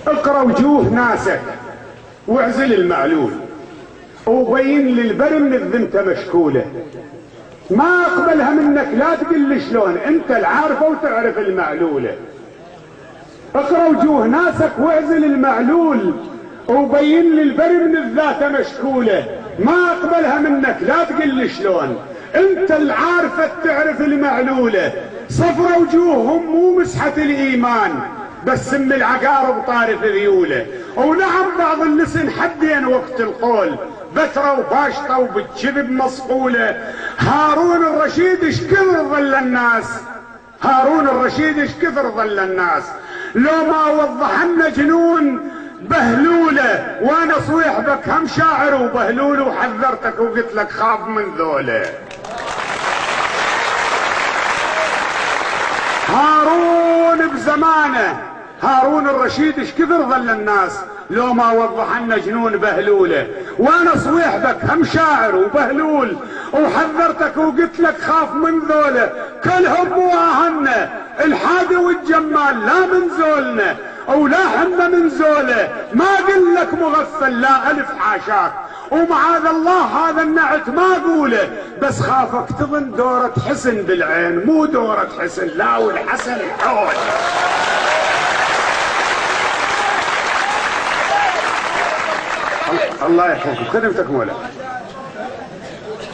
اقرا وجوه ناسك واعزل المعلول، وبين للبر من الذمته مشكوله. ما اقبلها منك، لا تقل لي شلون، انت العارفه وتعرف المعلوله. اقرا وجوه ناسك واعزل المعلول، وبين للبر من الذات مشكوله. ما اقبلها منك، لا تقل لي شلون، انت العارفه تعرف المعلوله. صفر وجوههم مو مسحه الايمان، بس سم العقارب طارف ذيوله. ونعم بعض اللسن حدين وقت القول، بترة وباشطة وبالكذب مصقولة. هارون الرشيد ايش كثر ظل الناس، هارون الرشيد ايش كثر ظل الناس، لو ما وضحنا جنون بهلولة. وانا صويح بك هم شاعر وبهلول، وحذرتك وقلت لك خاف من ذوله. هارون بزمانه، هارون الرشيد ايش كثر ظل الناس، لو ما وضح لنا جنون بهلوله. وانا صويح بك هم شاعر وبهلول، وحذرتك وقلت لك خاف من ذوله. كلهم مواهنا الحادي والجمال، لا من زولنا ولا حنا من زوله. ما قل لك مغفل، لا الف حاشاك، ومعاذ الله هذا النعت ما اقوله. بس خافك تظن دورة حسن بالعين، مو دورة حسن، لا والحسن حول. الله يحفظك، خدمتك مولا.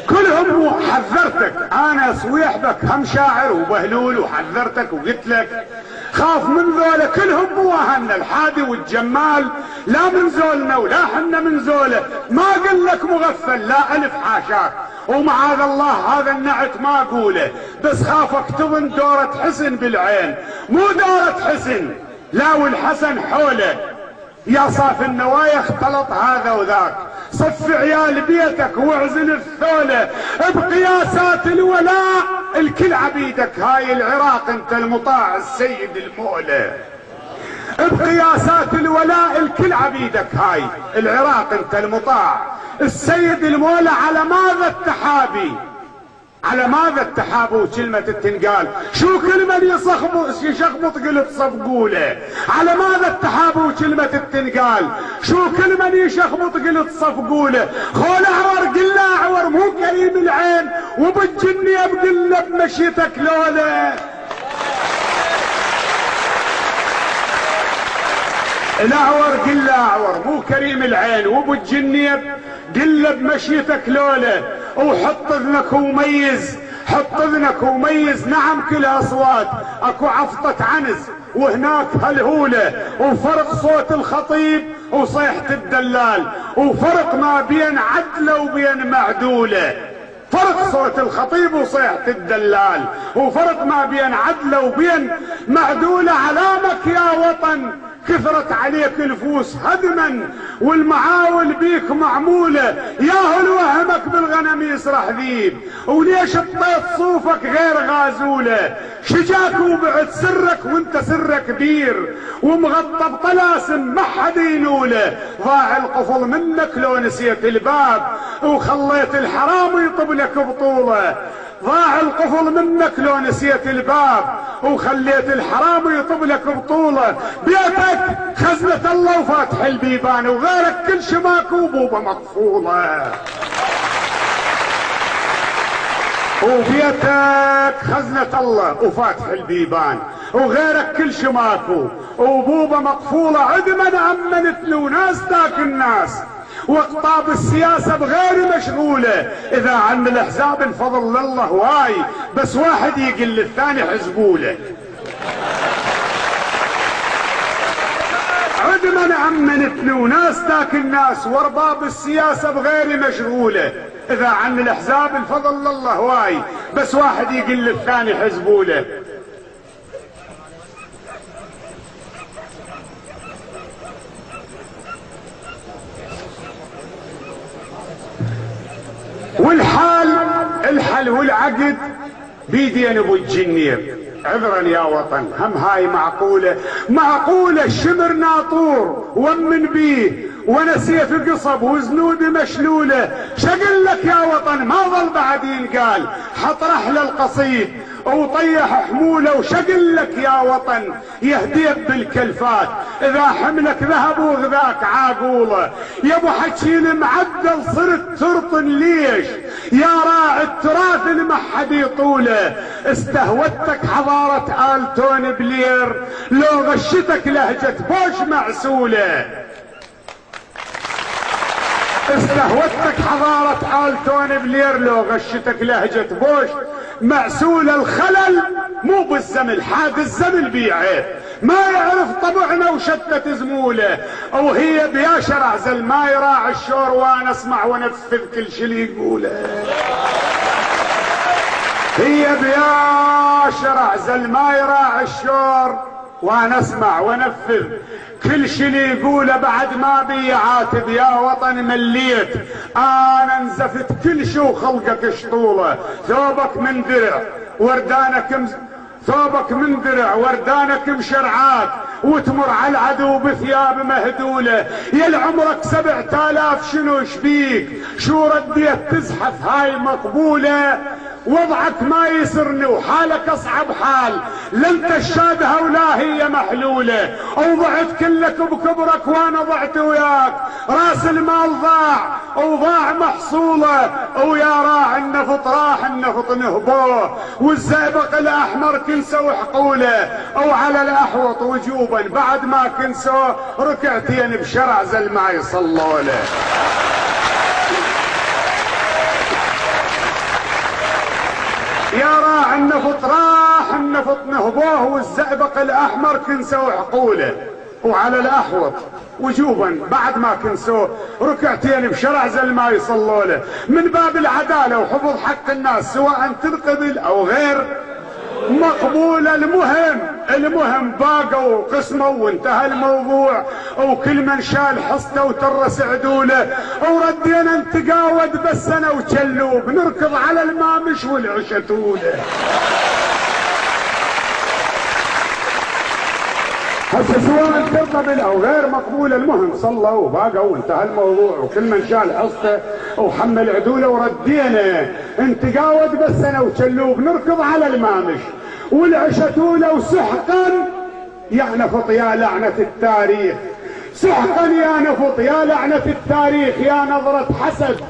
كلهم حذرتك، انا صويح بك هم شاعر وبهلول، وحذرتك وقلت لك خاف من ذولا. كلهم مواهنا الحادي والجمال، لا من زولنا ولا حنا من زوله. ما قل لك مغفل، لا الف حاشاك، ومعاذ الله هذا النعت ما اقوله. بس خافك تظن دورة حسن بالعين، مو دورة حسن، لا والحسن حوله. يا صاف النوايا اختلط هذا وذاك، صف عيال بيتك واعزل الثولة. بقياسات الولاء الكل عبيدك، هاي العراق انت المطاع السيد المولى. بقياسات الولاء الكل عبيدك، هاي العراق انت المطاع السيد المولى. على ماذا التحابي، على ماذا التحاب وكلمة التنقال؟ شو كل من يشخبط قلب صفقوله؟ على ماذا التحاب وكلمة التنقال؟ شو كل من يشخبط قلب صفقوله؟ خول اعور قل اعور، مو كريم العين، وبالجنية بقله بمشيتك لوله. الاعور قل اعور، مو كريم العين، وبالجنية قل بمشيتك لوله. وحط اذنك وميز، حط اذنك وميز، نعم كلها اصوات، اكو عفطة عنز وهناك هلهولة، وفرق صوت الخطيب وصيحة الدلال، وفرق ما بين عدلة وبين معدولة. فرق صوت الخطيب وصيحة الدلال، وفرق ما بين عدلة وبين معدولة. علامك يا وطن كثرت عليك الفوس هدما، والمعاول بيك معمولة. ياهل وهمك بالغنم يسرح ذيب، وليش اطيت صوفك غير غازولة. شجاك وبعد سرك وانت سرك كبير، ومغطى بطلاسم ما حد ينوله. ضاع القفل منك لو نسيت الباب، وخليت الحرام يطب لك بطولة. ضاع القفل منك لو نسيت الباب، وخليت الحرام يطب لك بطولة. بيتك خزنة الله وفاتح البيبان، وغيرك كل شماك وبوبة مقفولة. وبيتك خزنة الله وفاتح البيبان، وغيرك كل شماكو وبوبة مقفولة. عدما أمنت له ناس تاك الناس، واقطاب السياسة بغير مشغولة. اذا عن الاحزاب الفضل لله واي، بس واحد يقل للثاني حزبوله. عدما امنت له ناس تاكل ناس، وارباب السياسة بغير مشغولة. اذا عن الاحزاب الفضل لله واي، بس واحد يقل للثاني حزبوله. والحل والعقد بيدين ابو الجنير. عذرا يا وطن، هم هاي معقولة الشمر ناطور ومن بيه، ونسيف قصب وزنود مشلولة. شقل لك يا وطن ما ظل بعد ينقال، حط رحل القصيد وطيح حموله وشقل لك يا وطن يهديك بالكلفات، اذا حملك ذهب وغذاك عاقوله. يا ابو حكيم معدل صرت ترطن ليش يا راعي التراث اللي ما حد يطوله؟ استهوتك حضارة آل توني بلير لو غشتك لهجة بوش معسولة. استهوتك حضارة آل توني بلير لو غشتك لهجة بوش معسولة. الخلل مو بالزمل، حاد الزمل بيعه، ما يعرف طبعنا وشتت زموله. وهي بيا شرع زل ما يراعي الشور وانا اسمع ونفذ كل شي اللي يقوله. هي بيا شرع زل ما يراعي الشور وانا اسمع ونفذ كل شي اللي يقوله. بعد ما بي عاتب يا وطن مليت، انا نزفت كل شي وخلقك شطوله. ثوبك من درع وردانك ثوبك من درع وردانك مشرعات وتمر على العدو بثياب مهدوله. يا لعمرك 7000 شنو شبيك؟ شو رديت تزحف هاي مقبوله؟ وضعك ما يسرني وحالك اصعب حال، لا انت الشادها ولا هي محلوله. وضعت كلك بكبرك وانا ضعت وياك، راس المال ضاع وضاع محصوله. ويا راعي النفط راح النفط نهبوه، والزئبق الاحمر كنسوا حقوله. وعلى الاحوط وجوبا بعد ما كنسوا ركعتين بشرع زل ما يصلوا له. يا راعي النفط راح النفط نهبوه، والزئبق الاحمر كنسوا حقوله. وعلى الاحوط وجوبا بعد ما كنسوه ركعتين بشرع زل ما يصلوا له. من باب العداله وحفظ حق الناس سواء تنقبل او غير مقبولة. المهم باقوا قسموا وانتهى الموضوع، وكل من شال حصته وترس عدوله. وردينا نتقاود بس انا وشلوب نركض على المامش والعشتوله. هسه سواء ترقبل او غير مقبولة، المهم صلوا وباقوا وانتهى الموضوع، وكل من شال حصته وحمل عدوله. وردينا نتقاود بس انا وشلوب نركض على المامش والعشتوله. وسحقا يا نفط يا لعنة التاريخ، سحقا يا نفط يا لعنة التاريخ، يا نظرة حسد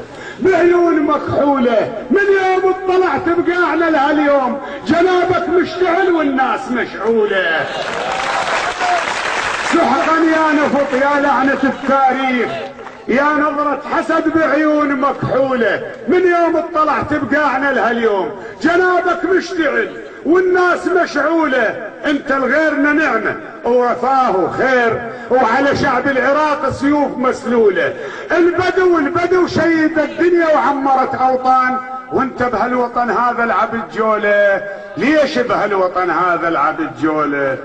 بعيون مكحولة. من يوم اطلعت بقاعنا لهاليوم جنابك مشتعل والناس مشعولة. سحقا يا نفط يا لعنة التاريخ، يا نظرة حسد بعيون مكحولة. من يوم اطلعت بقاعنا لهاليوم جنابك مشتعل والناس مشعولة. انت الغيرنا نعمة ورفاه وخير، وعلى شعب العراق سيوف مسلولة. البدو شيد الدنيا وعمرت اوطان، وانت بهالوطن هذا العبد جولة. ليش بهالوطن هذا العبد جولة؟